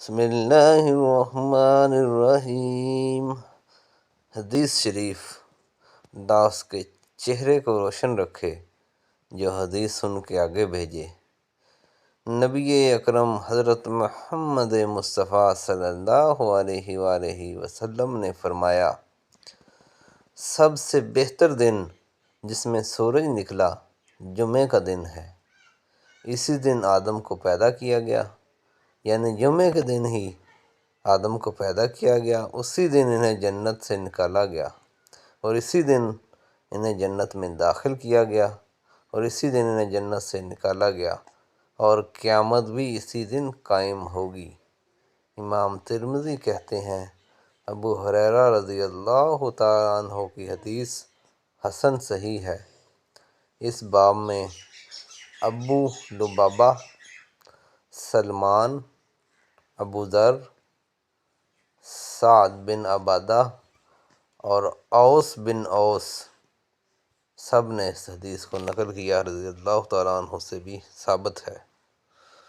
بسم اللہ الرحمن الرحیم۔ حدیث شریف داؤس کے چہرے کو روشن رکھے جو حدیث سن کے آگے بھیجے۔ نبی اکرم حضرت محمد مصطفیٰ صلی اللہ علیہ وآلہ وسلم نے فرمایا، سب سے بہتر دن جس میں سورج نکلا جمعہ کا دن ہے۔ اسی دن آدم کو پیدا کیا گیا، یعنی جمعہ کے دن ہی آدم کو پیدا کیا گیا، اسی دن انہیں جنت سے نکالا گیا اور اسی دن انہیں جنت میں داخل کیا گیا اور اسی دن انہیں جنت سے نکالا گیا اور قیامت بھی اسی دن قائم ہوگی۔ امام ترمذی کہتے ہیں، ابو ہریرہ رضی اللہ تعالیٰ عنہ کی حدیث حسن صحیح ہے۔ اس باب میں ابو لبابہ، سلمان، ابو ذر، سعد بن عبادہ اور اوس بن اوس سب نے اس حدیث کو نقل کیا، رضی اللہ تعالیٰ عنہ سے بھی ثابت ہے۔